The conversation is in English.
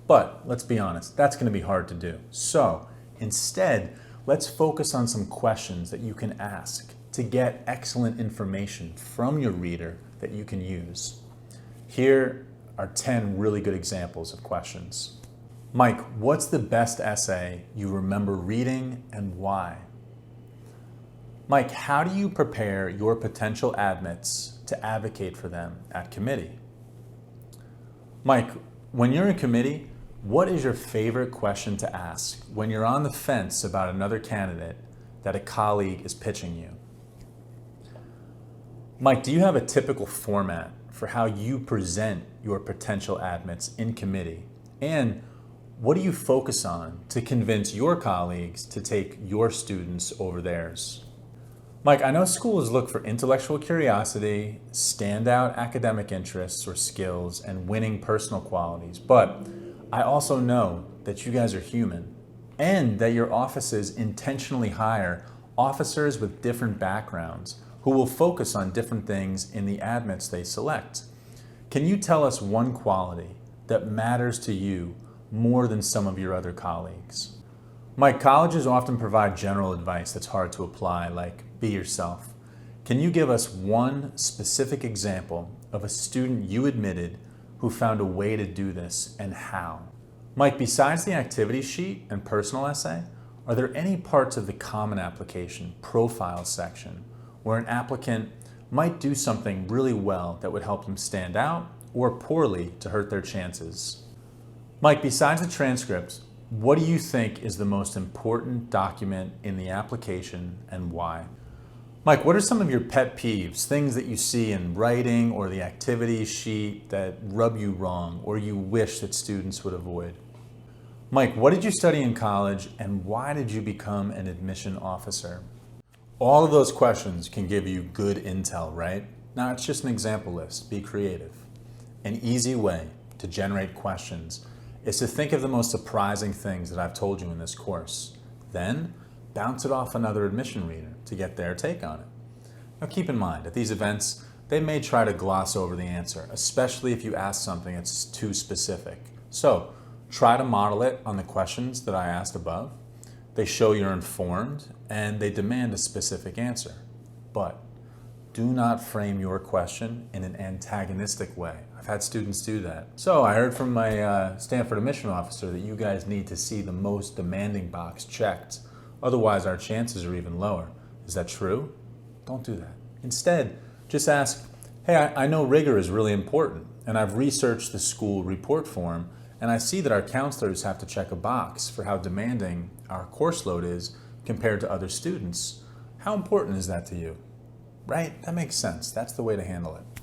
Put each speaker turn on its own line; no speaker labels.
But let's be honest, that's going to be hard to do. So instead, let's focus on some questions that you can ask to get excellent information from your reader that you can use. Here are 10 really good examples of questions. Mike, what's the best essay you remember reading and why? Mike, how do you prepare your potential admits to advocate for them at committee? Mike, when you're in committee, what is your favorite question to ask when you're on the fence about another candidate that a colleague is pitching you? Mike, do you have a typical format for how you present your potential admits in committee? And what do you focus on to convince your colleagues to take your students over theirs? Mike, I know schools look for intellectual curiosity, standout academic interests or skills, and winning personal qualities, but I also know that you guys are human and that your offices intentionally hire officers with different backgrounds who will focus on different things in the admits they select. Can you tell us one quality that matters to you more than some of your other colleagues? Mike, colleges often provide general advice that's hard to apply, like be yourself. Can you give us one specific example of a student you admitted who found a way to do this and how? Mike, besides the activity sheet and personal essay, are there any parts of the common application profile section where an applicant might do something really well that would help them stand out or poorly to hurt their chances? Mike, besides the transcript, what do you think is the most important document in the application and why? Mike, what are some of your pet peeves, things that you see in writing or the activity sheet that rub you wrong or you wish that students would avoid? Mike, what did you study in college and why did you become an admission officer? All of those questions can give you good intel, right? Now it's just an example list. Be creative. An easy way to generate questions is to think of the most surprising things that I've told you in this course. Then bounce it off another admission reader to get their take on it. Now keep in mind, at these events, they may try to gloss over the answer, especially if you ask something that's too specific. So try to model it on the questions that I asked above. They show you're informed and they demand a specific answer. But do not frame your question in an antagonistic way. I've had students do that. So I heard from my Stanford admission officer that you guys need to see the most demanding box checked. Otherwise, our chances are even lower. Is that true? Don't do that. Instead, just ask, hey, I know rigor is really important, and I've researched the school report form, and I see that our counselors have to check a box for how demanding our course load is compared to other students. How important is that to you? Right? That makes sense. That's the way to handle it.